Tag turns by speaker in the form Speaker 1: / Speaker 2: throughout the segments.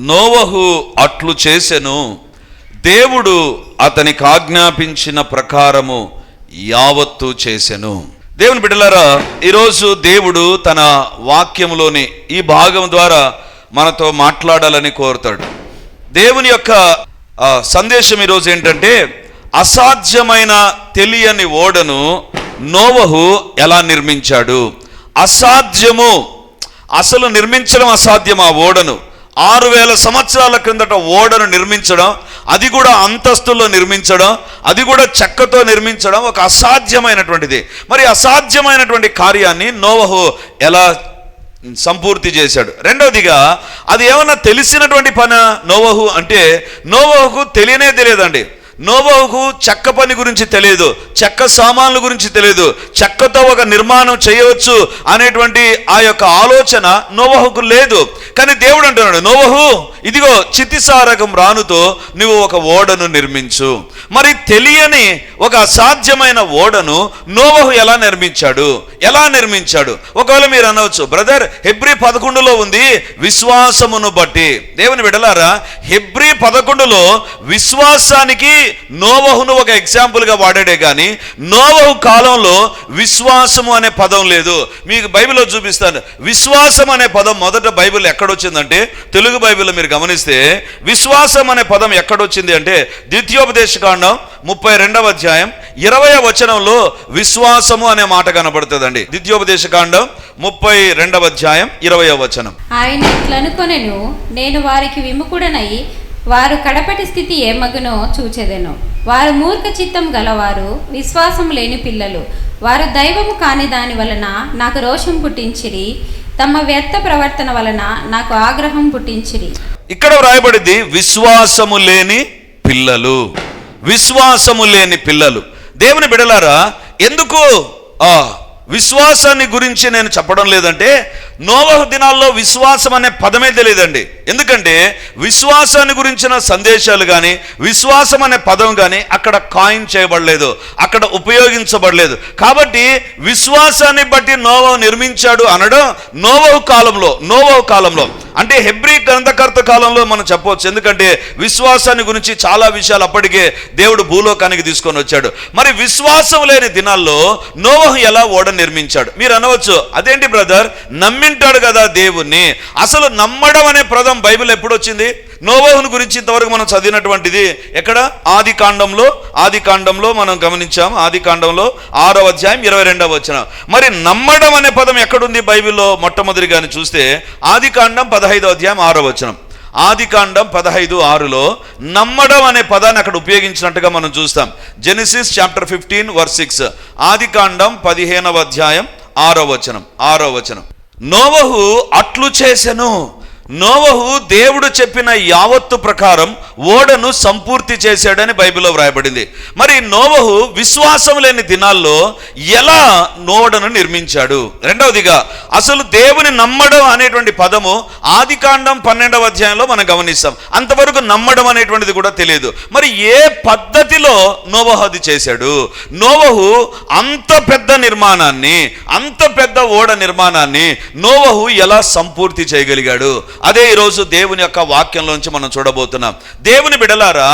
Speaker 1: నోవహు అట్లు చేసెను, దేవుడు అతనికి ఆజ్ఞాపించిన ప్రకారము యావత్తు చేసెను. దేవుని బిడ్డలారా, ఈరోజు దేవుడు తన వాక్యములోని ఈ భాగం ద్వారా మనతో మాట్లాడాలని కోరుతాడు. దేవుని యొక్క సందేశం ఈరోజు ఏంటంటే, అసాధ్యమైన తెలియని ఓడను నోవహు ఎలా నిర్మించాడు. అసాధ్యము, అసలు నిర్మించడం అసాధ్యం. ఆ ఓడను 6000 సంవత్సరాల క్రిందట ఓడను నిర్మించడం, అది కూడా అంతస్తుల్లో నిర్మించడం, అది కూడా చెక్కతో నిర్మించడం ఒక అసాధ్యమైనటువంటిది. మరి అసాధ్యమైనటువంటి కార్యాన్ని నోవహు ఎలా సంపూర్తి చేశాడు? రెండవదిగా, అది ఏమన్నా తెలిసినటువంటి పని నోవహు అంటే, నోవహుకు తెలియనే తెలియదండి. నోవహుకు చెక్క పని గురించి తెలియదు, చెక్క సామాన్ల గురించి తెలియదు, చెక్కతో ఒక నిర్మాణం చేయవచ్చు అనేటువంటి ఆ యొక్క ఆలోచన నోవహుకు లేదు. కానీ దేవుడు అంటున్నాడు, నోవహు, ఇదిగో చితిసారకం రానుతో నువ్వు ఒక ఓడను నిర్మించు. మరి తెలియని ఒక అసాధ్యమైన ఓడను నోవహు ఎలా నిర్మించాడు? ఒకవేళ మీరు అనవచ్చు, బ్రదర్, హెబ్రీ 11లో ఉంది విశ్వాసమును బట్టి. దేవుని బిడ్డలారా, హెబ్రీ 11లో విశ్వాసానికి నోవహును ఒక ఎగ్జాంపుల్ గా వాడాడే కానీ నోవహు కాలంలో విశ్వాసము అనే పదం లేదు. మీకు బైబిల్లో చూపిస్తాను. విశ్వాసం అనే పదం మొదట బైబిల్ ఎక్కడొచ్చిందంటే, తెలుగు బైబిల్లో మీరు గమనిస్తే విశ్వాసం అనే పదం ఎక్కడొచ్చింది అంటే, ద్వితీయోపదేశకాండం 32వ అధ్యాయం 20వ వచనంలో విశ్వాసము అనే మాట కనబడుతుందండి. ద్వితీయోపదేశకాండం 32వ అధ్యాయం 20వ వచనం.
Speaker 2: ఆయన ఇట్లనుకొనెను, నేను వారికి విముఖుడనై వారు కడపటి స్థితి ఏమగునో చూచెదెను. వారు మూర్ఖ చిత్తం గలవారు, విశ్వాసం లేని పిల్లలు. వారు దైవము కాని దాని వలన నాకు రోషం పుట్టించిరి, తమ వ్యర్థ ప్రవర్తన వలన నాకు ఆగ్రహం పుట్టించిరి.
Speaker 1: ఇక్కడ వ్రాయబడింది విశ్వాసము లేని పిల్లలు. విశ్వాసము లేని పిల్లలు. దేవుని బిడ్డలారా, ఎందుకు విశ్వాసాన్ని గురించి నేను చెప్పడం లేదంటే, నోవహు దినాల్లో విశ్వాసం అనే పదమే తెలియదండి. ఎందుకంటే విశ్వాసాన్ని గురించిన సందేశాలు కానీ, విశ్వాసం అనే పదం కానీ అక్కడ కాయిన్ చేయబడలేదు, అక్కడ ఉపయోగించబడలేదు. కాబట్టి విశ్వాసాన్ని బట్టి నోవహు నిర్మించాడు అనడం నోవహు కాలంలో అంటే హెబ్రీ గ్రంథకర్త కాలంలో మనం చెప్పవచ్చు. ఎందుకంటే విశ్వాసాన్ని గురించి చాలా విషయాలు అప్పటికే దేవుడు భూలోకానికి తీసుకొని వచ్చాడు. మరి విశ్వాసం లేని దినాల్లో నోవహు ఎలా ఓడ నిర్మించాడు? మీరు అనవచ్చు, అదేంటి బ్రదర్, నమ్మింటాడు కదా దేవుణ్ణి. అసలు నమ్మడం అనే పదం బైబిల్ ఎప్పుడు వచ్చింది? నోవహును గురించి ఇంతవరకు మనం చదివినటువంటిది ఎక్కడ? ఆది కాండంలో మనం గమనించాం. ఆది కాండంలో 6వ అధ్యాయం 22వ వచనం. మరి నమ్మడం అనే పదం ఎక్కడుంది బైబిల్లో? మొట్టమొదటిగాని చూస్తే ఆది కాండం 15వ అధ్యాయం 6వ వచనం. ఆది కాండం 15:6లో నమ్మడం అనే పదాన్ని అక్కడ ఉపయోగించినట్టుగా మనం చూస్తాం. Genesis chapter 15:6. ఆది కాండం 15వ అధ్యాయం 6వ వచనం. నోవహు అట్లు చేసెను. నోవహు దేవుడు చెప్పిన యావత్తు ప్రకారం ఓడను సంపూర్తి చేశాడని బైబిల్లో వ్రాయబడింది. మరి నోవహు విశ్వాసం లేని దినాల్లో ఎలా ఓడను నిర్మించాడు? రెండవదిగా, అసలు దేవుని నమ్మడం అనేటువంటి పదము ఆది కాండం 12వ అధ్యాయంలో మనం గమనిస్తాం. అంతవరకు నమ్మడం అనేటువంటిది కూడా తెలియదు. మరి ఏ పద్ధతిలో నోవహు అది చేశాడు? నోవహు అంత పెద్ద నిర్మాణాన్ని, అంత పెద్ద ఓడ నిర్మాణాన్ని నోవహు ఎలా సంపూర్తి చేయగలిగాడు? అదే ఈరోజు దేవుని యొక్క వాక్యంలోంచి మనం చూడబోతున్నాం. దేవుని బిడలారా,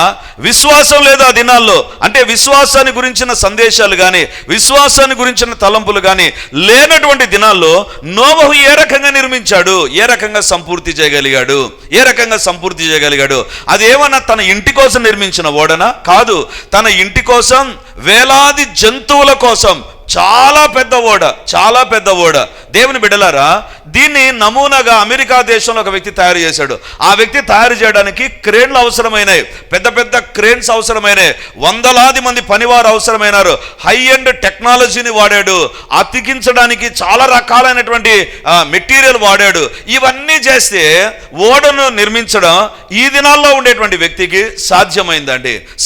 Speaker 1: విశ్వాసం లేదు ఆ దినాల్లో. అంటే విశ్వాసాన్ని గురించిన సందేశాలు కానీ, విశ్వాసాన్ని గురించిన తలంపులు కానీ లేనటువంటి దినాల్లో నోవహు ఏ రకంగా నిర్మించాడు? ఏ రకంగా సంపూర్తి చేయగలిగాడు? అది ఏమన్నా తన ఇంటి కోసం నిర్మించిన ఓడనా? కాదు. తన ఇంటి కోసం, వేలాది జంతువుల కోసం చాలా పెద్ద ఓడ. దేవుని బిడ్డలారా, దీన్ని నమూనాగా అమెరికా దేశంలో ఒక వ్యక్తి తయారు చేశాడు. ఆ వ్యక్తి తయారు చేయడానికి క్రేన్లు అవసరమైనాయి, పెద్ద క్రేన్స్ అవసరమైనాయి, వందలాది మంది పనివారు అవసరమైనారు, హై ఎండ్ టెక్నాలజీని వాడాడు, అతికించడానికి చాలా రకాలైనటువంటి మెటీరియల్ వాడాడు. ఇవన్నీ చేస్తే ఓడను నిర్మించడం ఈ దినాల్లో ఉండేటువంటి వ్యక్తికి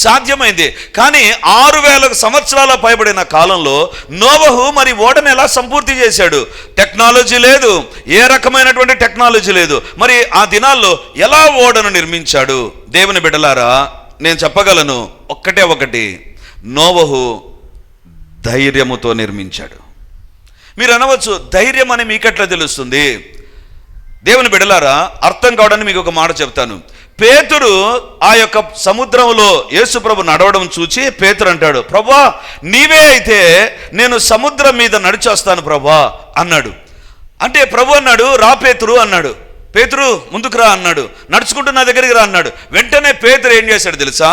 Speaker 1: సాధ్యమైంది. కానీ 6000 సంవత్సరాల పైబడిన కాలంలో నోవహు మరి ఓడను ఎలా సంపూర్తి చేశాడు? టెక్నాలజీ లేదు, ఏ రకమైనటువంటి టెక్నాలజీ లేదు. మరి ఆ దినాల్లో ఎలా ఓడను నిర్మించాడు? దేవుని బిడ్డలారా, నేను చెప్పగలను ఒకటి, నోవహు ధైర్యముతో నిర్మించాడు. మీరు అనవచ్చు, ధైర్యం అని మీకెట్లా తెలుస్తుంది? దేవుని బిడ్డలారా, అర్థం కావడానికి మీకు ఒక మాట చెప్తాను. పేతురు ఆ యొక్క సముద్రంలో యేసు ప్రభు నడవడం చూచి పేతురు అంటాడు, ప్రభా నీవే అయితే నేను సముద్రం మీద నడిచి వస్తాను ప్రభా అన్నాడు. అంటే ప్రభు అన్నాడు, రా పేతురు అన్నాడు. పేతురు ముందుకు రా అన్నాడు. నడుచుకుంటూ నా దగ్గరికి రా అన్నాడు. వెంటనే పేతురు ఏం చేశాడు తెలుసా?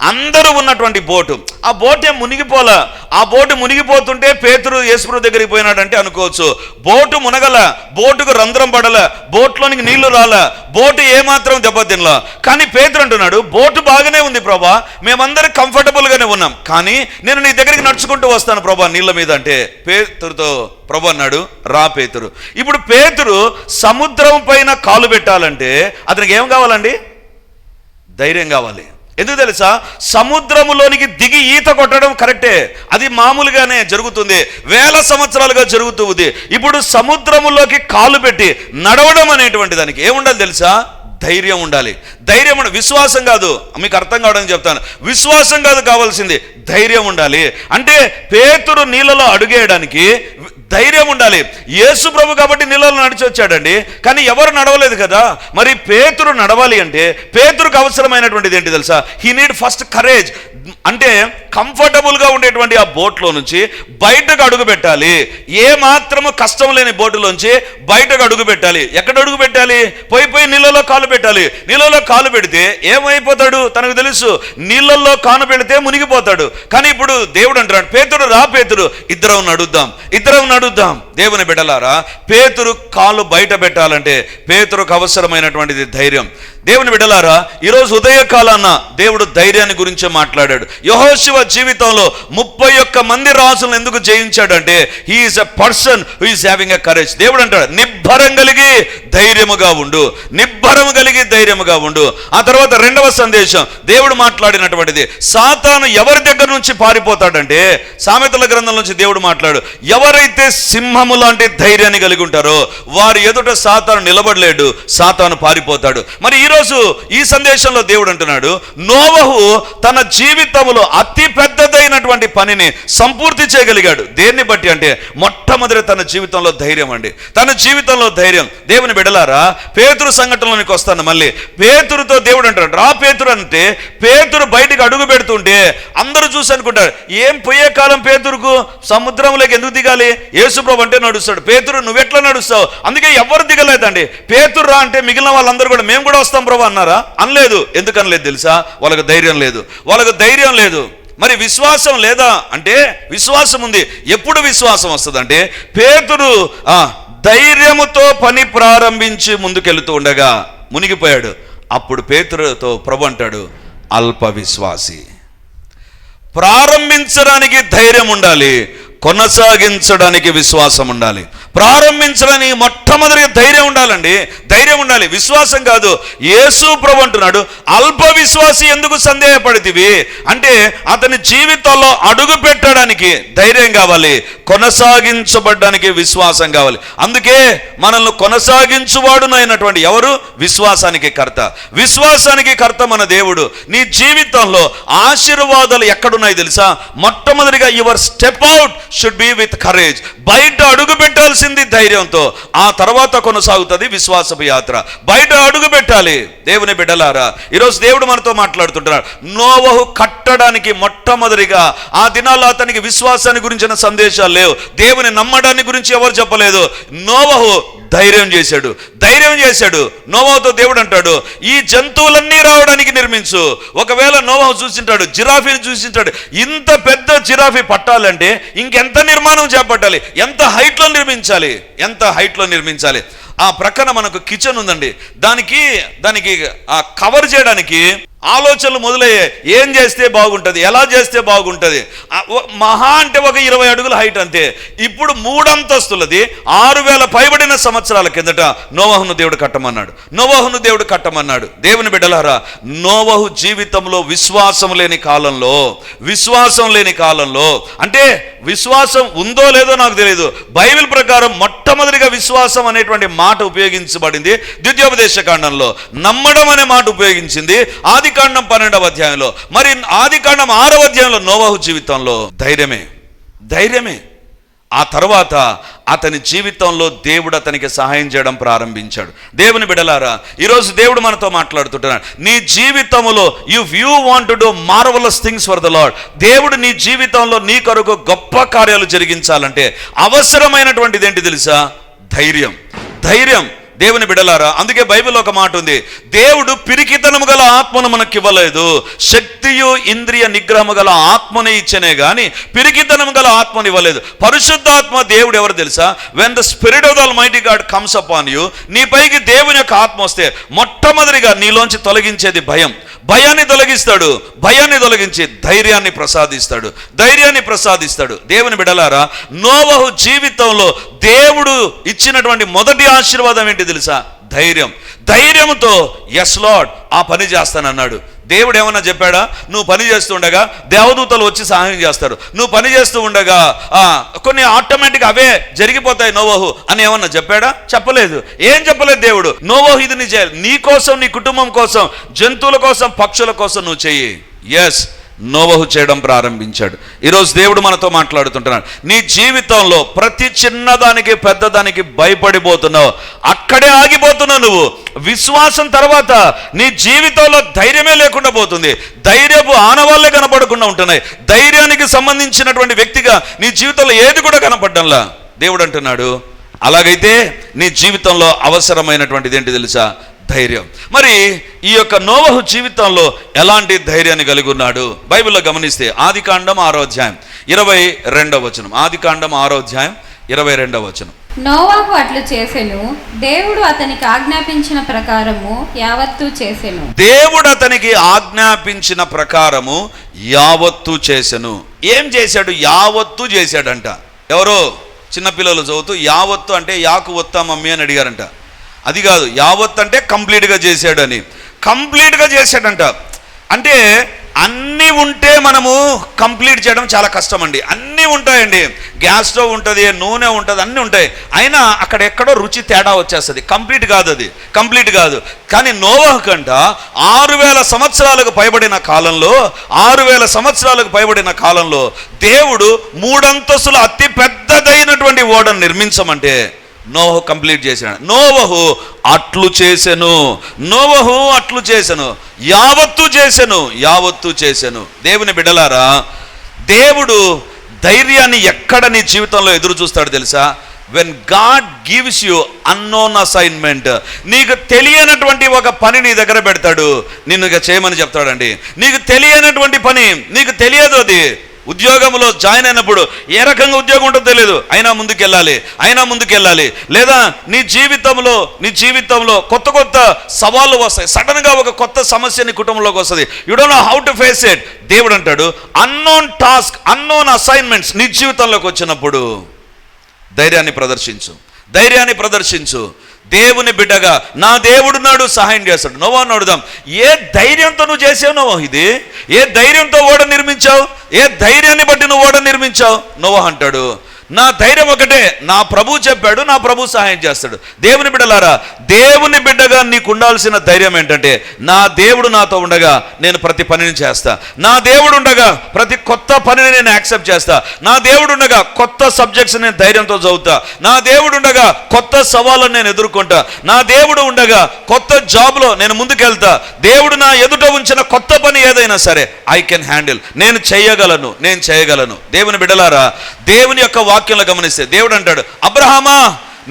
Speaker 1: అందరూ ఉన్నటువంటి బోటు, ఆ బోట్ ఏం మునిగిపోలా. ఆ బోటు మునిగిపోతుంటే పేతురు యేసుప్రభు దగ్గరికి పోయినాడంటే అనుకోవచ్చు. బోటు మునగల, బోటుకు రంధ్రం పడల, బోట్లోనికి నీళ్లు రాల, బోటు ఏమాత్రం దెబ్బతినలా. కానీ పేతురు అంటున్నాడు, బోటు బాగానే ఉంది ప్రభా, మేమందరం కంఫర్టబుల్ గానే ఉన్నాం, కానీ నేను నీ దగ్గరికి నడుచుకుంటూ వస్తాను ప్రభా నీళ్ళ మీద అంటే పేతురుతో ప్రభు అన్నాడు, రా పేతురు. ఇప్పుడు పేతురు సముద్రం పైన కాలు పెట్టాలంటే అతనికి ఏం కావాలండి? ధైర్యం కావాలి. ఎందుకు తెలుసా? సముద్రములోనికి దిగి ఈత కొట్టడం కరెక్టే, అది మామూలుగానే జరుగుతుంది, వేల సంవత్సరాలుగా జరుగుతుంది. ఇప్పుడు సముద్రములోకి కాలు పెట్టి నడవడం అనేటువంటి దానికి ఏముండాలి తెలుసా? ధైర్యం ఉండాలి. ధైర్యం విశ్వాసం కాదు, మీకు అర్థం కావడానికి చెప్తాను. విశ్వాసం కాదు కావాల్సింది, ధైర్యం ఉండాలి. అంటే పేతురు నీళ్ళలో అడుగేయడానికి ధైర్యం ఉండాలి. యేసు ప్రభు కాబట్టి నీళ్ళలో నడిచి వచ్చాడండి, కానీ ఎవరు నడవలేదు కదా. మరి పేతురు నడవాలి అంటే పేతురుకు అవసరమైనటువంటిది ఏంటి తెలుసా? He need first courage. అంటే కంఫర్టబుల్గా ఉండేటువంటి ఆ బోట్లో నుంచి బయటకు అడుగు పెట్టాలి. ఏ మాత్రము కష్టం లేని బోటులోంచి బయటకు అడుగు పెట్టాలి. ఎక్కడ అడుగు పెట్టాలి? పోయి నీళ్ళలో కాలు పెట్టాలి. నీళ్ళలో కాలు పెడితే ఏమైపోతాడు తనకు తెలుసు, నీళ్ళల్లో కాలు పెడితే మునిగిపోతాడు. కానీ ఇప్పుడు దేవుడు అంటున్నాడు, పేతురు రా పేతురు, ఇద్దరం నడుద్దాం. దేవుని బిడ్డలారా, పేతురు కాలు బయట పెట్టాలంటే పేతురుకు అవసరమైనటువంటిది ధైర్యం. దేవుని బిడ్డలారా, ఈరోజు ఉదయకాలాన దేవుడు ధైర్యాన్ని గురించి మాట్లాడాడు. యెహోషువ జీవితంలో 31 మంది రాజులను ఎందుకు జయించాడంటే he is a person who is having a courage. దేవుడు అంటాడు, నిబ్బరం కలిగి ధైర్యముగా ఉండు, నిబ్బరం కలిగి ధైర్యముగా ఉండు. ఆ తర్వాత రెండవ సందేశం దేవుడు మాట్లాడినటువంటిది, సాతాను ఎవరి దగ్గర నుంచి పారిపోతాడంటే సామెతల గ్రంథం నుంచి దేవుడు మాట్లాడు, ఎవరైతే సింహము లాంటి ధైర్యాన్ని కలిగి ఉంటారో వారి ఎదుట సాతాను నిలబడలేడు, సాతాను పారిపోతాడు. మరి ఈరోజు ఈ సందేశంలో దేవుడు అంటున్నాడు, నోవహు తన జీవితంలో అతి పెద్దదైనటువంటి పనిని సంపూర్తి చేయగలిగాడు. దేన్ని బట్టి అంటే మొట్టమొదటి తన జీవితంలో ధైర్యం అండి, తన జీవితంలో ధైర్యం. దేవుని బిడ్డలారా, పేతురు సంఘటనలోనికి వస్తాను మళ్ళీ. పేతురుతో దేవుడు అంటాడు, రా పేతురు అంటే పేతురు బయటికి అడుగు పెడుతుంటే అందరూ చూసి అనుకుంటారు, ఏం పోయే కాలం పేతురుకు సముద్రంలోకి ఎందుకు దిగాలి? యేసుప్రభు అంటే నడుస్తాడు, పేతురు నువ్వెట్లా నడుస్తావు? అందుకే ఎవరు దిగలేదండి. పేతురు రా అంటే మిగిలిన వాళ్ళందరూ కూడా మేము కూడా వస్తాం ప్రభు అన్నారా? అనలేదు. ఎందుకు అనలేదు తెలుసా? వాళ్ళకి ధైర్యం లేదు. మరి విశ్వాసం లేదా అంటే విశ్వాసం ఉంది. ఎప్పుడు విశ్వాసం వస్తుందంటే పేతురు ధైర్యముతో పని ప్రారంభించి ముందుకెళ్తూ ఉండగా మునిగిపోయాడు. అప్పుడు పేతురుతో ప్రభు అంటాడు, అల్ప విశ్వాసి. ప్రారంభించడానికి ధైర్యం ఉండాలి, కొనసాగించడానికి విశ్వాసం ఉండాలి. ప్రారంభించడానికి మొట్టమొదటిగా ధైర్యం ఉండాలండి, ధైర్యం ఉండాలి, విశ్వాసం కాదు. యేసు ప్రభు అంటున్నాడు, అల్ప విశ్వాసి ఎందుకు సందేహపడితివి అంటే అతని జీవితంలో అడుగు పెట్టడానికి ధైర్యం కావాలి, కొనసాగించబడ్డానికి విశ్వాసం కావాలి. అందుకే మనల్ని కొనసాగించువాడునైనటువంటి ఎవరు? విశ్వాసానికి కర్త మన దేవుడు. నీ జీవితంలో ఆశీర్వాదాలు ఎక్కడున్నాయి తెలుసా? మొట్టమొదటిగా your step out should be with courage. బయట అడుగు పెట్టాల్సింది ధైర్యంతో, ఆ తర్వాత కొనసాగుతుంది విశ్వాసపు యాత్ర. బయట అడుగు పెట్టాలి. దేవుని బిడ్డలారా, ఈరోజు దేవుడు మనతో మాట్లాడుతుంటున్నాడు. నోవహు కట్టడానికి మొట్టమొదటిగా ఆ దినాల్లో అతనికి విశ్వాసాన్ని గురించిన సందేశాలు లేవు, దేవుని నమ్మడాన్ని గురించి ఎవరు చెప్పలేదు. నోవహు ధైర్యం చేశాడు. నోవహుతో దేవుడు అంటాడు, ఈ జంతువులన్నీ రావడానికి నిర్మించు. ఒకవేళ నోవహు చూసింటాడు, జిరాఫీని చూసింటాడు, ఇంత పెద్ద జిరాఫీ పట్టాలంటే ఇంకెంత నిర్మాణం చేపట్టాలి, ఎంత హైట్లో నిర్మించాలి. ఆ ప్రక్కన మనకు కిచెన్ ఉందండి, దానికి కవర్ చేయడానికి ఆలోచనలు మొదలయ్యాయి. ఏం చేస్తే బాగుంటుంది, ఎలా చేస్తే బాగుంటుంది. మహా అంటే ఒక 20 అడుగుల హైట్ అంతే. ఇప్పుడు 3 అంతస్తులది 6000 పైబడిన సంవత్సరాల కిందట నోవహును దేవుడు కట్టమన్నాడు. దేవుని బిడ్డలారా, నోవహు జీవితంలో విశ్వాసం లేని కాలంలో అంటే విశ్వాసం ఉందో లేదో నాకు తెలియదు. బైబిల్ ప్రకారం మొట్టమొదటిగా విశ్వాసం అనేటువంటి మాట ఉపయోగించబడింది ద్వితీయోపదేశ కాండంలో, నమ్మడం అనే మాట ఉపయోగించింది ఆదికాండం 12వ అధ్యాయంలో. మరి ఆదికాండం 6వ అధ్యాయంలో నోవహు జీవితంలో ధైర్యమే. ఆ తర్వాత అతని జీవితంలో దేవుడు అతనికి సహాయం చేయడం ప్రారంభించాడు. దేవుని బిడ్డలారా, ఈరోజు దేవుడు మనతో మాట్లాడుతుంటున్నాడు. నీ జీవితంలో if you want to do marvellous things for the lord, దేవుడు నీ జీవితంలో నీ కొరకు గొప్ప కార్యాలు జరిగించాలంటే అవసరమైనటువంటిది ఏంటి తెలుసా? ధైర్యం. ధైర్యం. దేవుని బిడలారా, అందుకే బైబిల్లో ఒక మాట ఉంది, దేవుడు పిరికితనము గల ఆత్మను మనకి ఇవ్వలేదు, శక్తియు ఇంద్రియ నిగ్రహము గల ఆత్మని ఇచ్చనే గాని పిరికితనము గల ఆత్మని ఇవ్వలేదు. పరిశుద్ధాత్మ దేవుడు ఎవరు తెలుసా? When the spirit of the almighty God comes upon you, నీ పైకి దేవుని యొక్క ఆత్మ వస్తే మొట్టమొదటిగా నీలోంచి తొలగించేది భయం. భయాన్ని తొలగిస్తాడు. భయాన్ని తొలగించి ధైర్యాన్ని ప్రసాదిస్తాడు. ధైర్యాన్ని ప్రసాదిస్తాడు. దేవుని బిడలారా, నోవహు జీవితంలో దేవుడు ఇచ్చినటువంటి మొదటి ఆశీర్వాదం ఏంటి తెలుసా? ధైర్యం. ధైర్యంతో ఎస్ లార్డ్, ఆ పని చేస్తానన్నాడు. దేవుడు ఏమన్నా చెప్పాడా? నువ్వు పని చేస్తూ ఉండగా దేవదూతలు వచ్చి సహాయం చేస్తారు, నువ్వు పని చేస్తూ ఉండగా కొన్ని ఆటోమేటిక్ అవే జరిగిపోతాయి నోవహు అని ఏమన్నా చెప్పాడా? చెప్పలేదు. ఏం చెప్పలేదు దేవుడు? నోవహు ఇది నీ చేయాలి, నీ కోసం, నీ కుటుంబం కోసం, జంతువుల కోసం, పక్షుల కోసం నువ్వు చెయ్యి. ఎస్, నోవహు చేయడం ప్రారంభించాడు. ఈరోజు దేవుడు మనతో మాట్లాడుతుంటున్నాడు. నీ జీవితంలో ప్రతి చిన్నదానికి పెద్దదానికి భయపడిపోతున్నావు, అక్కడే ఆగిపోతున్నావు నువ్వు. విశ్వాసం తర్వాత నీ జీవితంలో ధైర్యమే లేకుండా పోతుంది. ధైర్యపు ఆనవాళ్ళే కనపడకుండా ఉంటున్నాయి. ధైర్యానికి సంబంధించినటువంటి వ్యక్తిగా నీ జీవితంలో ఏది కూడా కనపడ్డంలా. దేవుడు అంటున్నాడు, అలాగైతే నీ జీవితంలో అవసరమైనటువంటిది ఏంటి తెలుసా? ధైర్యం. మరి ఈ యొక్క నోవహు జీవితంలో ఎలాంటి ధైర్యాన్ని కలిగి ఉన్నాడు? బైబిల్లో గమనిస్తే ఆదికాండం 6వ అధ్యాయం 22వ వచనం. ఆదికాండం 6వ అధ్యాయం 22వ వచనం.
Speaker 2: నోవహు అట్లు చేసెను, దేవుడు అతనికి ఆజ్ఞాపించిన ప్రకారము యావత్తు చేసెను.
Speaker 1: దేవుడు అతనికి ఆజ్ఞాపించిన ప్రకారము యావత్తు చేసెను. ఏం చేశాడు? యావత్తు చేశాడంట. ఎవరో చిన్నపిల్లలు చదువుతూ యావత్తు అంటే యాకు వత్తా మమ్మీ అని అడిగారంట. అది కాదు, యావత్ అంటే కంప్లీట్గా చేశాడు అని. కంప్లీట్గా చేశాడంట. అంటే అన్నీ ఉంటే మనము కంప్లీట్ చేయడం చాలా కష్టం అండి. అన్నీ ఉంటాయండి, గ్యాస్ స్టవ్ ఉంటుంది, నూనె ఉంటుంది, అన్నీ ఉంటాయి. అయినా అక్కడెక్కడో రుచి తేడా వచ్చేస్తుంది. కంప్లీట్ కాదు, అది కంప్లీట్ కాదు. కానీ నోవహు కంట 6000 సంవత్సరాలకు పైబడిన కాలంలో 6000 సంవత్సరాలకు పైబడిన కాలంలో దేవుడు 3 అంతస్తుల అతి పెద్దదైనటువంటి ఓడను నిర్మించమంటే నోవహు కంప్లీట్ చేశాడు. నోవహు అట్లు చేసెను. నోవహు అట్లు చేసెను, యావత్తు చేసెను, యావత్తు చేసెను. దేవుని బిడ్డలారా, దేవుడు ధైర్యాన్ని ఎక్కడ నీ జీవితంలో ఎదురు చూస్తాడు తెలుసా? When God gives you unknown assignment, నీకు తెలియనటువంటి ఒక పని నీ దగ్గర పెడతాడు, నిన్ను ఇక చేయమని చెప్తాడండి. నీకు తెలియనటువంటి పని, నీకు తెలియదు. అది ఉద్యోగంలో జాయిన్ అయినప్పుడు ఏ రకంగా ఉద్యోగం ఉంటుందో తెలియదు, అయినా ముందుకెళ్ళాలి. లేదా నీ జీవితంలో కొత్త కొత్త సవాళ్ళు వస్తాయి. సడన్గా ఒక కొత్త సమస్య నీ కుటుంబంలోకి వస్తుంది. You don't know how to face it. దేవుడు అంటాడు, అన్నోన్ టాస్క్, అన్నోన్ అసైన్మెంట్స్ నీ జీవితంలోకి వచ్చినప్పుడు ధైర్యాన్ని ప్రదర్శించు. దేవుని బిడ్డగా నా దేవుడు నాడు సహాయం చేస్తాడు. నోవహు అడుగుదాం, ఏ ధైర్యంతో నువ్వు చేసావు నోవహు? ఇది ఏ ధైర్యంతో ఓడ నిర్మించావు? ఏ ధైర్యాన్ని బట్టి నువ్వు ఓడ నిర్మించావు? నోవహు అంటాడు, నా ధైర్యం ఒకటే, నా ప్రభు చెప్పాడు, నా ప్రభు సహాయం చేస్తాడు. దేవుని బిడ్డలారా, దేవుని బిడ్డగా నీకు ఉండాల్సిన ధైర్యం ఏంటంటే, నా దేవుడు నాతో ఉండగా నేను ప్రతి పనిని చేస్తా. నా దేవుడు ఉండగా ప్రతి కొత్త పనిని నేను యాక్సెప్ట్ చేస్తా. నా దేవుడు ఉండగా కొత్త సబ్జెక్ట్స్ నేను ధైర్యంతో చదువుతా. నా దేవుడు ఉండగా కొత్త సవాళ్ళను నేను ఎదుర్కొంటా. నా దేవుడు ఉండగా కొత్త జాబ్లో నేను ముందుకెళ్తా. దేవుడు నా ఎదుట ఉంచిన కొత్త పని ఏదైనా సరే ఐ కెన్ హ్యాండిల్, నేను చేయగలను. దేవుని బిడ్డలారా, దేవుని యొక్క వాక్యంలో గమనిస్తే దేవుడు అంటాడు, అబ్రహామా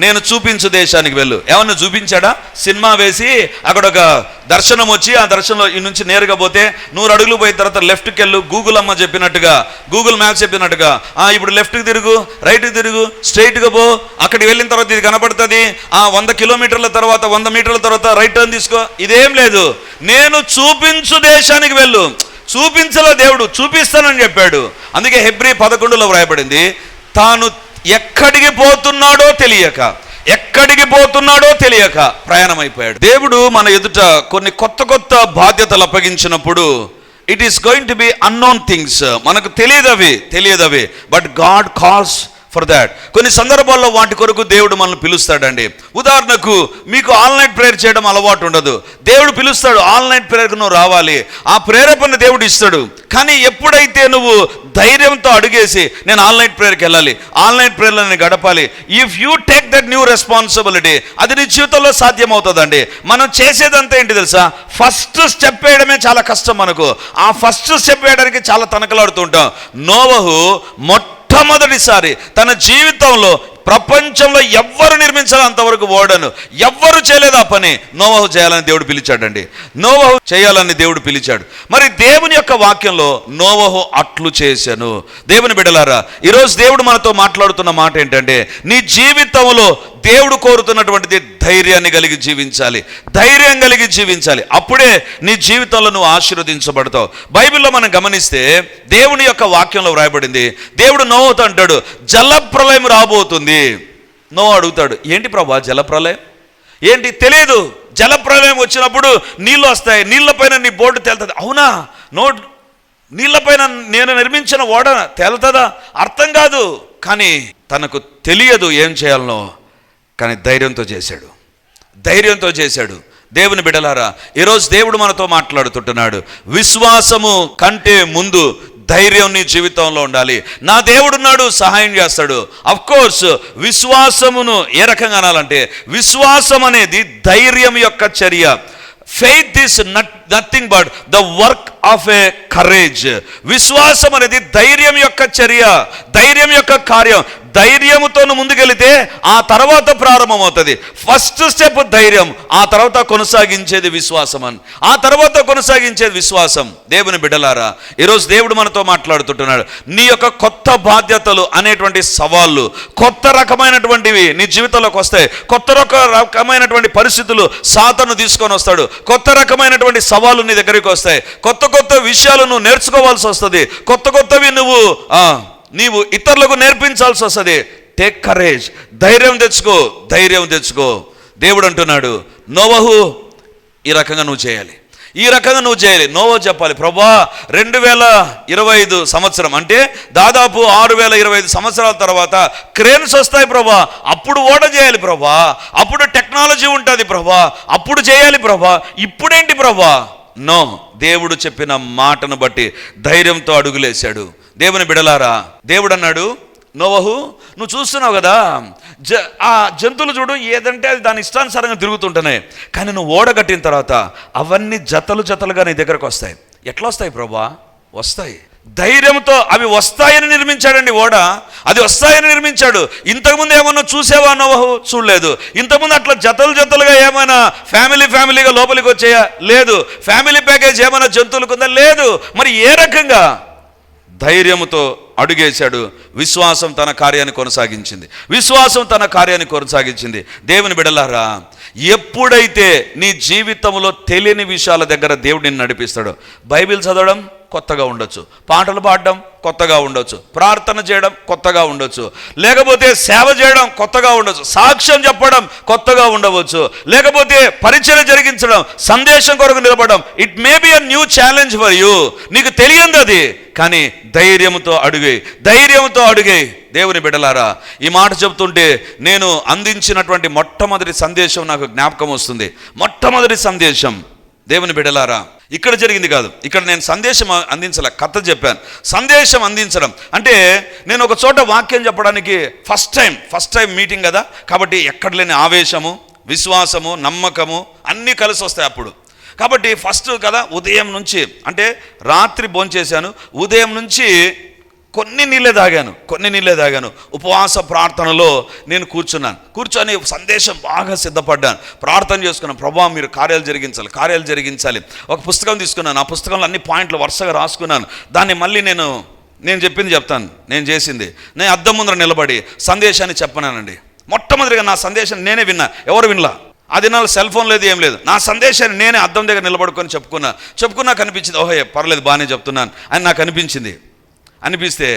Speaker 1: నేను చూపించు దేశానికి వెళ్ళు. ఏమన్నా చూపించాడా? సినిమా వేసి అక్కడ ఒక దర్శనం వచ్చి, ఆ దర్శనంలో ఈ నుంచి నేరుగా పోతే 100 అడుగులు పోయిన తర్వాత లెఫ్ట్కి వెళ్ళు, గూగుల్ మ్యాప్స్ చెప్పినట్టుగా ఇప్పుడు లెఫ్ట్కి తిరుగు, రైట్కి తిరుగు, స్ట్రైట్గా పో, అక్కడికి వెళ్ళిన తర్వాత ఇది కనపడుతుంది, 100 కిలోమీటర్ల తర్వాత 100 మీటర్ల తర్వాత రైట్ టర్న్ తీసుకో. ఇదేం లేదు, నేను చూపించు దేశానికి వెళ్ళు. చూపించలో దేవుడు, చూపిస్తానని చెప్పాడు. అందుకే హెబ్రీ 11లో వ్రాయబడింది, తాను ఎక్కడికి పోతున్నాడో తెలియక ప్రయాణం అయిపోయాడు. దేవుడు మన ఎదుట కొన్ని కొత్త బాధ్యతలు అప్పగించినప్పుడు it is going to be unknown things, మనకు తెలియదవి, but God calls for that. కొన్ని సందర్భాల్లో వాటి కొరకు దేవుడు మనల్ని పిలుస్తాడండి. ఉదాహరణకు మీకు ఆల్ నైట్ ప్రేయర్ చేయడం అలవాటు ఉండదు, దేవుడు పిలుస్తాడు, ఆల్ నైట్ ప్రేయర్కు నువ్వు రావాలి. ఆ ప్రేరేపణ దేవుడు ఇస్తాడు. కానీ ఎప్పుడైతే నువ్వు ధైర్యంతో అడుగేసి నేను ఆన్లైన్ ప్రేయర్కి వెళ్ళాలి, ఆన్లైన్ ప్రేయర్లో నేను గడపాలి. If you take that new responsibility, అది నీ జీవితంలో సాధ్యమవుతుందండి. మనం చేసేదంతా ఏంటి తెలుసా? ఫస్ట్ స్టెప్ వేయడమే చాలా కష్టం మనకు. ఆ ఫస్ట్ స్టెప్ వేయడానికి చాలా తనకలాడుతూ ఉంటాం. నోవహు మొట్టమొదటిసారి తన జీవితంలో ప్రపంచంలో ఎవ్వరు నిర్మించాలి అంతవరకు ఓడను ఎవ్వరు చేయలేదు ఆ పని, నోవహు చేయాలని దేవుడు పిలిచాడండి. నోవహు చేయాలని దేవుడు పిలిచాడు. మరి దేవుని యొక్క వాక్యంలో నోవహు అట్లు చేశాను. దేవుని బిడ్డలారా, ఈరోజు దేవుడు మనతో మాట్లాడుతున్న మాట ఏంటంటే, నీ జీవితంలో దేవుడు కోరుతున్నటువంటిది ధైర్యాన్ని కలిగి జీవించాలి, ధైర్యం కలిగి జీవించాలి. అప్పుడే నీ జీవితంలో నువ్వు ఆశీర్వదించబడతావు. బైబిల్లో మనం గమనిస్తే దేవుని యొక్క వాక్యంలో వ్రాయబడింది, దేవుడు నోవహుతో అంటాడు, జలప్రలయం రాబోతుంది. నోవహు అడుగుతాడు, ఏంటి ప్రభా జలప్రలయం? ఏంటి తెలియదు. జలప్రలయం వచ్చినప్పుడు నీళ్ళు వస్తాయి, నీళ్ళపైన నీ బోర్డు తేలుతుంది. అవునా? నీళ్ళపైన నేను నిర్మించిన ఓడ తేలుతుందా? అర్థం కాదు. కానీ తనకు తెలియదు ఏం చేయాలనో, కానీ ధైర్యంతో చేశాడు, ధైర్యంతో చేశాడు. దేవుని బిడ్డలారా, ఈరోజు దేవుడు మనతో మాట్లాడుతుంటున్నాడు. విశ్వాసము కంటే ముందు ధైర్యం నీ జీవితంలో ఉండాలి. నా దేవుడున్నాడు, సహాయం చేస్తాడు. అఫ్ కోర్స్ విశ్వాసమును ఏ రకంగా అనాలంటే, విశ్వాసం అనేది ధైర్యం యొక్క చర్య. Faith is nothing but the work of A courage. విశ్వాసం అనేది ధైర్యం యొక్క చర్య, ధైర్యం యొక్క కార్యం. ధైర్యముతో ముందుకెళితే ఆ తర్వాత ప్రారంభమవుతుంది. ఫస్ట్ స్టెప్ ధైర్యం, ఆ తర్వాత కొనసాగించేది విశ్వాసం అని, ఆ తర్వాత కొనసాగించేది విశ్వాసం. దేవుని బిడ్డలారా, ఈరోజు దేవుడు మనతో మాట్లాడుతుంటున్నాడు. నీ యొక్క కొత్త బాధ్యతలు అనేటువంటి సవాళ్ళు, కొత్త రకమైనటువంటివి నీ జీవితంలోకి వస్తాయి. కొత్త రకమైనటువంటి పరిస్థితులు సాతాను తీసుకొని వస్తాడు. కొత్త రకమైనటువంటి సవాళ్ళు నీ దగ్గరికి వస్తాయి. కొత్త కొత్త విషయాలు నువ్వు నేర్చుకోవాల్సి వస్తుంది. కొత్త కొత్తవి నీవు ఇతరులకు నేర్పించాల్సి వస్తుంది. టేక్ కరేజ్, ధైర్యం తెచ్చుకో, ధైర్యం తెచ్చుకో. దేవుడు అంటున్నాడు, నోవహు ఈ రకంగా నువ్వు చేయాలి, ఈ రకంగా నువ్వు చేయాలి. నోవహు చెప్పాలి, ప్రభా 2025 సంవత్సరం అంటే దాదాపు 6025 సంవత్సరాల తర్వాత క్రేన్స్ వస్తాయి ప్రభా, అప్పుడు ఓడ చేయాలి ప్రభా, అప్పుడు టెక్నాలజీ ఉంటుంది ప్రభా, అప్పుడు చేయాలి ప్రభా, ఇప్పుడేంటి ప్రభా? నో, దేవుడు చెప్పిన మాటను బట్టి ధైర్యంతో అడుగులేశాడు. దేవుని బిడలారా, దేవుడు అన్నాడు, నోవహు నువ్వు చూస్తున్నావు కదా, ఆ జంతువులు చూడు, ఏదంటే అది దాని ఇష్టానుసారంగా తిరుగుతుంటున్నాయి. కానీ నువ్వు ఓడగట్టిన తర్వాత అవన్నీ జతలు జతలుగా నీ దగ్గరకు వస్తాయి. ఎట్లా వస్తాయి ప్రభా? వస్తాయి. ధైర్యంతో అవి వస్తాయని నిర్మించాడండి ఓడ, అది వస్తాయని నిర్మించాడు. ఇంతకుముందు ఏమన్నా చూసావా నోవహు? చూడలేదు. ఇంతకుముందు అట్లా జతలు జతలుగా ఏమైనా ఫ్యామిలీగా లోపలికి వచ్చాయా? లేదు. ఫ్యామిలీ ప్యాకేజ్ ఏమైనా జంతువులకు ఉందా? లేదు. మరి ఏ రకంగా? ధైర్యంతో అడుగేశాడు. విశ్వాసం తన కార్యాన్ని కొనసాగించింది, విశ్వాసం తన కార్యాన్ని కొనసాగించింది. దేవుని బిడ్డలారా, ఎప్పుడైతే నీ జీవితంలో తెలియని విషయాల దగ్గర దేవుడు నిన్ను నడిపిస్తాడో, బైబిల్ చదవడం కొత్తగా ఉండొచ్చు, పాటలు పాడడం కొత్తగా ఉండొచ్చు, ప్రార్థన చేయడం కొత్తగా ఉండొచ్చు, లేకపోతే సేవ చేయడం కొత్తగా ఉండొచ్చు, సాక్ష్యం చెప్పడం కొత్తగా ఉండవచ్చు, లేకపోతే పరిచయం జరిగించడం, సందేశం కొరకు నిలబడడం. It may be a new challenge for you. నీకు తెలియంది అది, కానీ ధైర్యంతో అడుగే, ధైర్యంతో అడుగే. దేవుని బిడ్డలారా, ఈ మాట చెబుతుంటే నేను అందించినటువంటి మొట్టమొదటి సందేశం నాకు జ్ఞాపకం వస్తుంది. మొట్టమొదటి సందేశం, దేవుని బిడ్డలారా, ఇక్కడ జరిగింది కాదు. ఇక్కడ నేను సందేశం అందించలే, కథ చెప్పాను. సందేశం అందించడం అంటే, నేను ఒక చోట వాక్యం చెప్పడానికి ఫస్ట్ టైం మీటింగ్ కదా, కాబట్టి ఎక్కడ లేని ఆవేశము, విశ్వాసము, నమ్మకము అన్నీ కలిసి వస్తాయి అప్పుడు. కాబట్టి ఫస్ట్ కదా, ఉదయం నుంచి అంటే రాత్రి భోంచేశాను, ఉదయం నుంచి కొన్ని నీళ్ళే తాగాను. ఉపవాస ప్రార్థనలో నేను కూర్చొని సందేశం బాగా సిద్ధపడ్డాను, ప్రార్థన చేసుకున్నాను. ప్రభా మీరు కార్యాలు జరిగించాలి. ఒక పుస్తకం తీసుకున్నాను, ఆ పుస్తకంలో అన్ని పాయింట్లు వరుసగా రాసుకున్నాను. దాన్ని మళ్ళీ నేను చెప్పింది చెప్తాను, నేను చేసింది. నేను అద్దం ముందర నిలబడి సందేశాన్ని చెప్పనానండి. మొట్టమొదటిగా నా సందేశం నేనే విన్నా, ఎవరు వినలా. అది నా సెల్ ఫోన్ లేదు, ఏం లేదు. నా సందేశాన్ని నేనే అద్దం దగ్గర నిలబడుకొని చెప్పుకున్నా కనిపించింది. ఓహో పర్లేదు, బాగానే చెప్తున్నాను అని నాకు అనిపిస్తే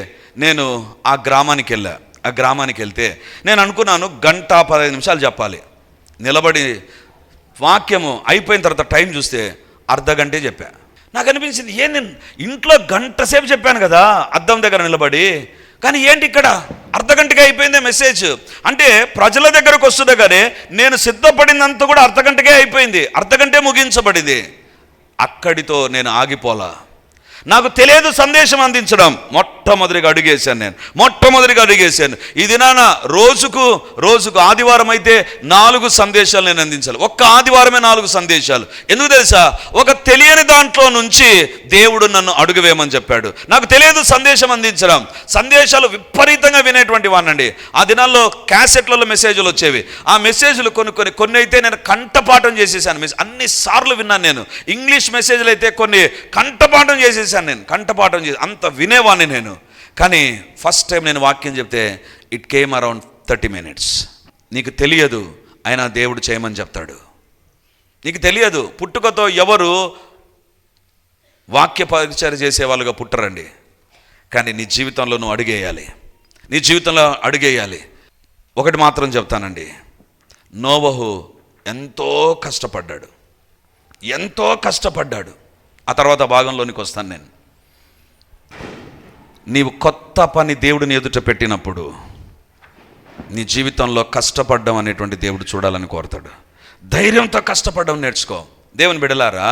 Speaker 1: నేను ఆ గ్రామానికి వెళ్తే నేను అనుకున్నాను 1:15 చెప్పాలి. నిలబడి వాక్యము అయిపోయిన తర్వాత టైం చూస్తే అర్ధగంటే చెప్పా. నాకు అనిపించింది, నేను ఇంట్లో 1 గంట సేపు చెప్పాను కదా అద్దం దగ్గర నిలబడి, కానీ ఏంటి ఇక్కడ అర్ధగంటగా అయిపోయిందే మెసేజ్. అంటే ప్రజల దగ్గరకు వస్తుందే కానీ నేను సిద్ధపడినంత కూడా అర్ధగంటకే అయిపోయింది, అర్ధగంటే ముగించబడింది. అక్కడితో నేను ఆగిపోలా. నాకు తెలియదు సందేశం అందించడం. మొట్టమొదటిగా అడిగేశాను. ఈ దినాన రోజుకు ఆదివారం అయితే 4 సందేశాలు నేను అందించాలి. ఒక్క ఆదివారమే 4 సందేశాలు. ఎందుకు తెలుసా? ఒక తెలియని దాంట్లో నుంచి దేవుడు నన్ను అడుగువేయమని చెప్పాడు. నాకు తెలియదు సందేశం అందించడం. సందేశాలు విపరీతంగా వినేటువంటి వాడినండి. ఆ దినాల్లో క్యాసెట్లలో మెసేజ్లు వచ్చేవి. ఆ మెసేజ్లు కొన్ని అయితే నేను కంఠపాఠం చేసేసాను. అన్ని సార్లు విన్నాను నేను. ఇంగ్లీష్ మెసేజ్లు అయితే కొన్ని కంఠపాఠం చేసేసాను. కంఠపాఠం చేసి అంత వినేవాడిని నేను. కానీ ఫస్ట్ టైం నేను వాక్యం చెప్తే ఇట్ కేమ్ అరౌండ్ 30 minutes. నీకు తెలియదు, ఆయన దేవుడు చేయమని చెప్తాడు. నీకు తెలియదు, పుట్టుకతో ఎవరు వాక్య పరిచర్య చేసేవాళ్ళుగా పుట్టరండి. కానీ నీ జీవితంలో నువ్వు అడుగేయాలి. ఒకటి మాత్రం చెప్తానండి, నోవహు ఎంతో కష్టపడ్డాడు. ఆ తర్వాత భాగంలోనికి వస్తాను నేను. నీవు కొత్త పని దేవుడిని ఎదుట పెట్టినప్పుడు నీ జీవితంలో కష్టపడ్డం అనేటువంటి దేవుడు చూడాలని కోరుతాడు. ధైర్యంతో కష్టపడడం నేర్చుకో. దేవుని బిడ్డలారా,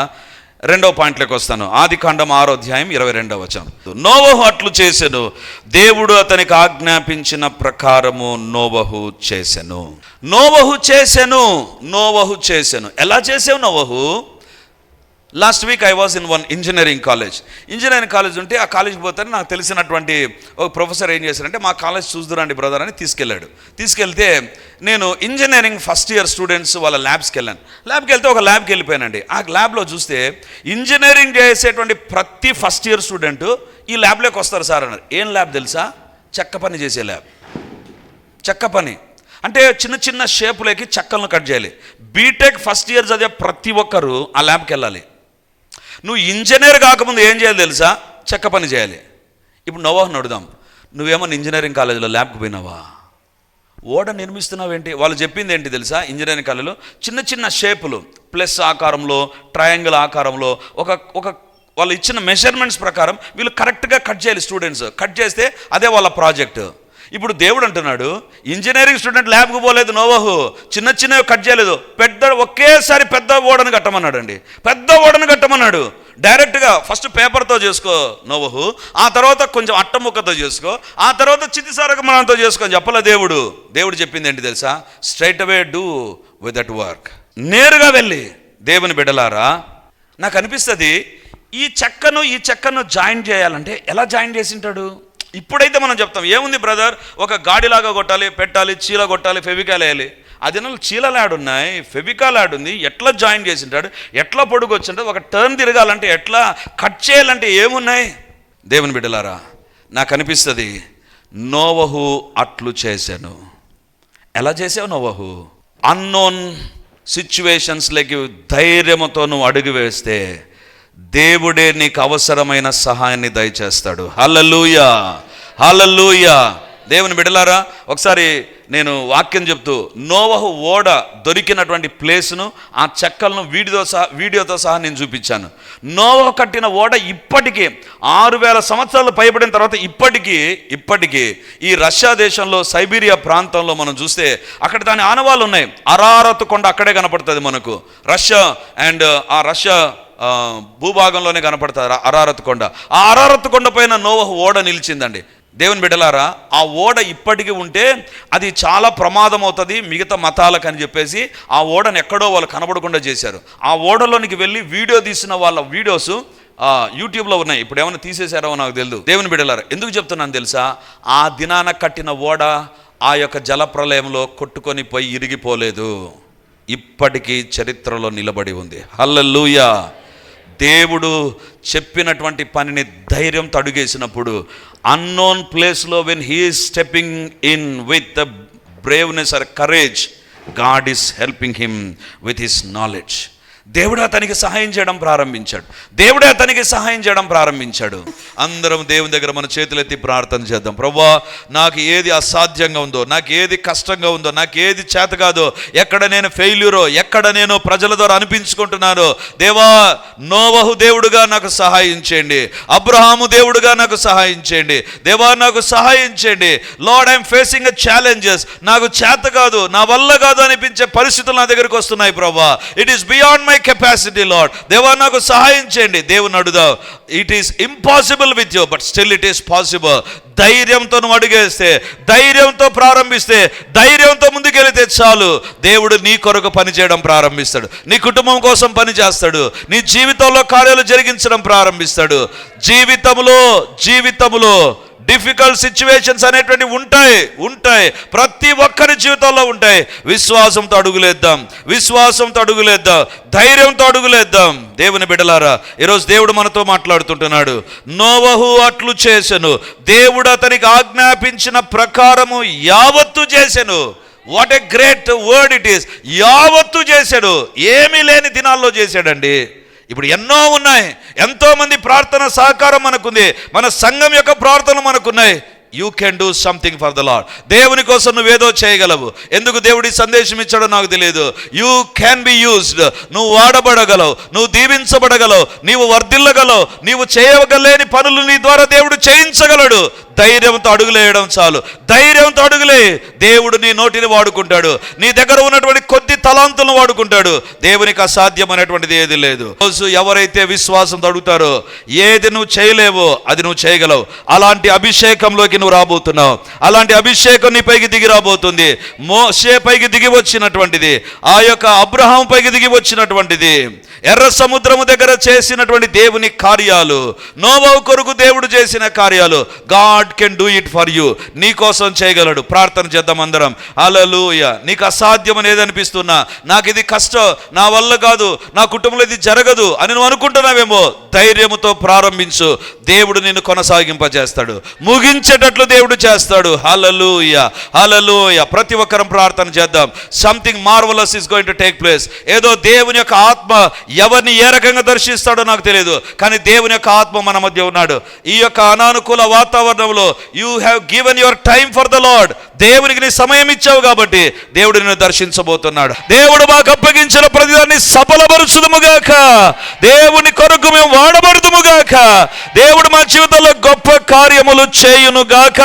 Speaker 1: 2వ పాయింట్లోకి వస్తాను. ఆదికాండం 6వ అధ్యాయం 22వ వచనం. నోవహు అట్లు చేసెను, దేవుడు అతనికి ఆజ్ఞాపించిన ప్రకారము నోవహు చేసెను. ఎలా చేసావు నోవహు? Last week I was in one engineering college ఉంటే ఆ కాలేజ్కి పోతే నాకు తెలిసినటువంటి ఒక ప్రొఫెసర్ ఏం చేశారంటే, మా కాలేజ్ చూద్దురండి బ్రదర్ అని తీసుకెళ్తే నేను ఇంజనీరింగ్ ఫస్ట్ ఇయర్ స్టూడెంట్స్ వాళ్ళ ల్యాబ్కి వెళ్తే ఒక ల్యాబ్కి వెళ్ళిపోయానండి. ఆ ల్యాబ్లో చూస్తే ఇంజనీరింగ్ చేసేటువంటి ప్రతి ఫస్ట్ ఇయర్ స్టూడెంట్ ఈ ల్యాబ్లోకి వస్తారు సార్ అన్నారు. ఏం ల్యాబ్ తెలుసా? చెక్క పని చేసే ల్యాబ్. చెక్క పని అంటే చిన్న షేపులకి చెక్కలను కట్ చేయాలి. బీటెక్ ఫస్ట్ ఇయర్ చదివే ప్రతి ఒక్కరు ఆ ల్యాబ్కి వెళ్ళాలి. నువ్వు ఇంజనీర్ కాకముందు ఏం చేయాలి తెలుసా? చెక్క పని చేయాలి. ఇప్పుడు నోవహుని అడుగుదాం, నువ్వేమన్నా ఇంజనీరింగ్ కాలేజీలో ల్యాబ్కి పోయినావా? ఓడ నిర్మిస్తున్నావేంటి? వాళ్ళు చెప్పింది ఏంటి తెలుసా? ఇంజనీరింగ్ కాలేజీలో చిన్న షేపులు, ప్లస్ ఆకారంలో, ట్రయాంగిల్ ఆకారంలో, ఒక వాళ్ళు ఇచ్చిన మెజర్మెంట్స్ ప్రకారం వీళ్ళు కరెక్ట్గా కట్ చేయాలి. స్టూడెంట్స్ కట్ చేస్తే అదే వాళ్ళ ప్రాజెక్టు. ఇప్పుడు దేవుడు అంటున్నాడు, ఇంజనీరింగ్ స్టూడెంట్ ల్యాబ్కి పోలేదు నోవహు, చిన్నవి కట్ చేయలేదు, ఒకేసారి పెద్ద ఓడను కట్టమన్నాడు. డైరెక్ట్గా ఫస్ట్ పేపర్తో చేసుకో నోవహు, ఆ తర్వాత కొంచెం అట్టముక్కతో చేసుకో, ఆ తర్వాత చితిసారకమనంతో చేసుకో అని చెప్పలే దేవుడు. దేవుడు చెప్పింది ఏంటి తెలుసా? Straight away do with that work. నేరుగా వెళ్ళి. దేవుని బిడ్డలారా, నాకు అనిపిస్తుంది ఈ చెక్కను జాయిన్ చేయాలంటే ఎలా జాయిన్ చేసింటాడు? ఇప్పుడైతే మనం చెప్తాం, ఏముంది బ్రదర్, ఒక గాడిలాగా కొట్టాలి, పెట్టాలి, చీల కొట్టాలి, ఫెవికాల్ వేయాలి. అది చీలలు ఆడున్నాయి, ఫెవికాల్ ఆడుంది, ఎట్లా జాయిన్ చేసింటాడు, ఎట్లా పొడుగు వచ్చింటాడు, ఒక టర్న్ తిరగాలంటే ఎట్లా, కట్ చేయాలంటే ఏమున్నాయి? దేవుని బిడ్డలారా, నాకు అనిపిస్తుంది నోవహు అట్లు చేశాను. ఎలా చేసావు నోవహు? అన్నోన్ సిచ్యువేషన్స్లోకి ధైర్యంతో నువ్వు అడుగు వేస్తే దేవుడే నీకు అవసరమైన సహాయాన్ని దయచేస్తాడు. హల్లెలూయా. దేవుని బిడ్డలారా, ఒకసారి నేను వాక్యం చెప్తూ నోవహు ఓడ దొరికినటువంటి ప్లేస్ను, ఆ చెక్కలను వీడియోతో సహా నేను చూపించాను. నోవహు కట్టిన ఓడ ఇప్పటికీ 6000 సంవత్సరాలు పైబడిన తర్వాత ఇప్పటికీ ఈ రష్యా దేశంలో సైబీరియా ప్రాంతంలో మనం చూస్తే అక్కడ దాని ఆనవాళ్ళు ఉన్నాయి. అరారత్ కొండ అక్కడే కనపడుతుంది మనకు. ఆ రష్యా భూభాగంలోనే కనపడతారు అరారత్ కొండ. ఆ అరారత్ కొండ పైన నోవహు ఓడ నిలిచిందండి. దేవుని బిడ్డలారా, ఆ ఓడ ఇప్పటికీ ఉంటే అది చాలా ప్రమాదం అవుతుంది మిగతా మతాలకు అని చెప్పేసి ఆ ఓడను ఎక్కడో వాళ్ళు కనబడకుండా చేశారు. ఆ ఓడలోనికి వెళ్ళి వీడియో తీసిన వాళ్ళ వీడియోస్ యూట్యూబ్లో ఉన్నాయి. ఇప్పుడు ఏమైనా తీసేశారో నాకు తెలియదు. దేవుని బిడ్డలారా, ఎందుకు చెప్తున్నాను తెలుసా? ఆ దినాన కట్టిన ఓడ ఆ యొక్క జలప్రలయంలో కొట్టుకొని పోయి ఇరిగిపోలేదు, ఇప్పటికీ చరిత్రలో నిలబడి ఉంది. హల్లెలూయా. దేవుడు చెప్పినటువంటి పనిని ధైర్యంతో అడుగేసినప్పుడు అన్నోన్ ప్లేస్లో when he is stepping in with the braveness or courage, God is helping him with his knowledge. దేవుడే అతనికి సహాయం చేయడం ప్రారంభించాడు. అందరం దేవుని దగ్గర మన చేతులెత్తి ప్రార్థన చేద్దాం. ప్రభువా, నాకు ఏది అసాధ్యంగా ఉందో, నాకు ఏది కష్టంగా ఉందో, నాకు ఏది చేత కాదో, ఎక్కడ నేను ఫెయిల్యూరో, ఎక్కడ నేను ప్రజల ద్వారా అనిపించుకుంటున్నానో, దేవా నోవహు దేవుడుగా నాకు సహాయం చేయండి, అబ్రహాము దేవుడుగా నాకు సహాయం చేయండి, దేవా నాకు సహాయం చేయండి. Lord, I'm facing a challenges. నాకు చేత కాదు, నా వల్ల కాదు అనిపించే పరిస్థితులు నా దగ్గరికి వస్తున్నాయి ప్రభువా. It is beyond my my capacity lord. దేవా నాకు సహాయం చేయండి. దేవుని అడుగుదాం. It is impossible with you, but still it is possible. ధైర్యంతో నువ్వు అడిగేస్తే, ధైర్యంతో ప్రారంభిస్తే, ధైర్యంతో ముందుకెళితే చాలు, దేవుడు నీ కొరకు పని చేయడం ప్రారంభిస్తాడు. నీ కుటుంబం కోసం పని చేస్తాడు. నీ జీవితంలో కార్యాలు జరిగించడం ప్రారంభిస్తాడు. జీవితంలో డిఫికల్ట్ సిచ్యువేషన్స్ అనేటువంటి ఉంటాయి. ప్రతి ఒక్కరి జీవితంలో ఉంటాయి. విశ్వాసంతో అడుగులేద్దాం, ధైర్యంతో అడుగులేద్దాం. దేవుని బిడ్డలారా, ఈరోజు దేవుడు మనతో మాట్లాడుతుంటున్నాడు. నోవహు అట్లు చేసెను, దేవుడు అతనికి ఆజ్ఞాపించిన ప్రకారము యావత్తు చేసెను. What a great word it is. యావత్తు చేశాడు. ఏమీ లేని దినాల్లో చేశాడండి. ఇప్పుడు ఎన్నో ఉన్నాయి. ఎంతో మంది ప్రార్థన సహకారం మనకుంది. మన సంఘం యొక్క ప్రార్థనలు మనకున్నాయి. You can do something for the Lord. దేవుని కోసం నువ్వేదో చేయగలవు. ఎందుకు దేవుడి సందేశం ఇచ్చాడో నాకు తెలియదు. You can be used. నువ్వు వాడబడగలవు, నువ్వు దీవించబడగలవు, నీవు వర్ధిల్లగలవు. నీవు చేయగలేని పనులు నీ ద్వారా దేవుడు చేయించగలడు. ధైర్యంతో అడుగులేయడం చాలు. ధైర్యంతో అడుగులే. దేవుడు నీ నోటిని వాడుకుంటాడు. నీ దగ్గర ఉన్నటువంటి కొద్ది తలాంతులను వాడుకుంటాడు. దేవునికి అసాధ్యమైనటువంటిది ఏది లేదు. రోజు ఎవరైతే విశ్వాసంతో అడుగుతారో, ఏది నువ్వు చేయలేవో అది నువ్వు చేయగలవు. అలాంటి అభిషేకంలోకి నువ్వు రాబోతున్నావు. అలాంటి అభిషేకం నీ పైకి దిగి రాబోతుంది. మోషే పైకి దిగి వచ్చినటువంటిది, ఆ యొక్క అబ్రహాం పైకి దిగి వచ్చినటువంటిది, ఎర్ర సముద్రము దగ్గర చేసినటువంటి దేవుని కార్యాలు, నోవహు కొరకు దేవుడు చేసిన కార్యాలు, God can do it for you. నీ కోసం చేయగలడు. ప్రార్థన చేద్దాం అందరం. హల్లెలూయా. నీకు అసాధ్యం అనేది అనిపిస్తున్నా, నాకు ఇది కష్టం, నా వల్ల కాదు, నా కుటుంబంలో ఇది జరగదు అని నువ్వు అనుకుంటున్నావేమో, ధైర్యముతో ప్రారంభించు. దేవుడు నిన్ను కొనసాగింపజేస్తాడు. ముగించేటట్లు దేవుడు చేస్తాడు. హల్లెలూయా, హల్లెలూయా. ప్రతి ఒక్కరం ప్రార్థన చేద్దాం. Something marvellous is going to take place. ఏదో దేవుని యొక్క ఆత్మ ఎవరిని ఏ రకంగా దర్శిస్తాడో నాకు తెలియదు, కానీ దేవుని యొక్క ఆత్మ మన మధ్య ఉన్నాడు. ఈ యొక్క అనానుకూల వాతావరణంలో you have given your time for the lord. దేవునికి నీ సమయం ఇచ్చావు కాబట్టి దేవుడు నిన్ను దర్శించబోతున్నాడు. దేవుడు మాకు అప్పగించిన ప్రతిదాన్ని సఫలపరచుదుముగాక. దేవుని కొరకు మేము వాడబడుదుముగాక. దేవుడు మా జీవితంలో గొప్ప కార్యములు చేయునుగాక.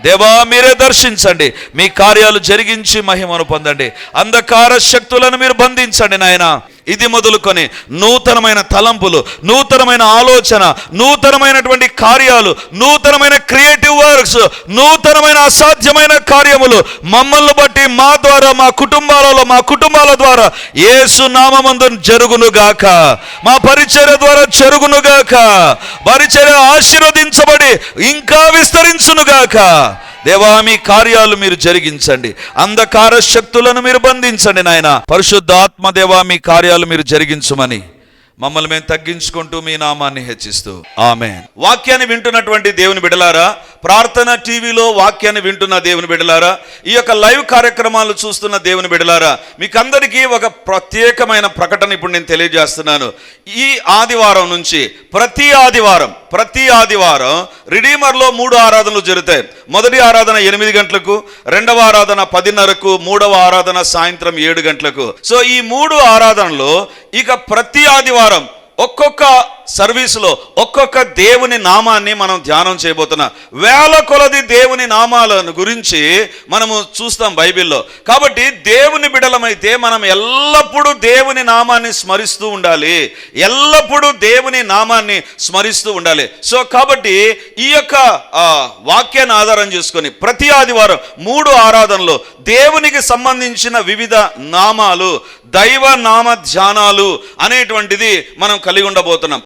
Speaker 1: దేవా మీరే దర్శించండి. మీ కార్యాలు జరిగించి మహిమను పొందండి. అంధకార శక్తులను మీరు బంధించండి నాయన. ఇది మొదలుకొని నూతనమైన తలంపులు, నూతనమైన ఆలోచన, నూతనమైనటువంటి కార్యాలు, నూతనమైన క్రియేటివ్ వర్క్స్, నూతనమైన అసాధ్యమైన కార్యములు మమ్మల్ని బట్టి, మా ద్వారా, మా కుటుంబాల ద్వారా యేసు నామమందు జరుగునుగాక. మా పరిచర్య ద్వారా జరుగునుగాక. పరిచర్య ఆశీర్వదించబడి ఇంకా విస్తరించునుగాక. దేవా మీ కార్యాలు మీరు జరిగించండి. అంధకార శక్తులను మీరు బంధించండి నాయన. పరిశుద్ధాత్మ దేవా మీ కార్యాలు మీరు జరిగించుమని మమ్మల్ని మేము తగ్గించుకుంటూ మీ నామాన్ని హెచ్చిస్తూ ఆమేన్. వాక్యాన్ని వింటున్నటువంటి దేవుని బిడ్డలారా, ప్రార్థన టీవీలో వాక్యాన్ని వింటున్న దేవుని బిడ్డలారా, ఈ యొక్క లైవ్ కార్యక్రమాలు చూస్తున్న దేవుని బిడ్డలారా, మీకందరికీ ఒక ప్రత్యేకమైన ప్రకటన ఇప్పుడు నేను తెలియజేస్తున్నాను. ఈ ఆదివారం నుంచి ప్రతి ఆదివారం రిడీమర్లో 3 ఆరాధనలు జరుగుతాయి. మొదటి ఆరాధన 8 గంటలకు, రెండవ ఆరాధన 10:30కు, మూడవ ఆరాధన సాయంత్రం 7 గంటలకు. సో ఈ 3 ఆరాధనలో ఇక ప్రతి ఆదివారం ఒక్కొక్క సర్వీసులో ఒక్కొక్క దేవుని నామాన్ని మనం ధ్యానం చేయబోతున్నాం. వేల కొలది దేవుని నామాలను గురించి మనము చూస్తాం బైబిల్లో. కాబట్టి దేవుని బిడలమైతే మనం ఎల్లప్పుడూ దేవుని నామాన్ని స్మరిస్తూ ఉండాలి. స్మరిస్తూ ఉండాలి. సో కాబట్టి ఈ యొక్క వాక్యాన్ని ఆధారం చేసుకొని ప్రతి ఆదివారం 3 ఆరాధనలో దేవునికి సంబంధించిన వివిధ నామాలు, దైవ నామ ధ్యానాలు అనేటువంటిది మనం కలిగి ఉండబోతున్నాం.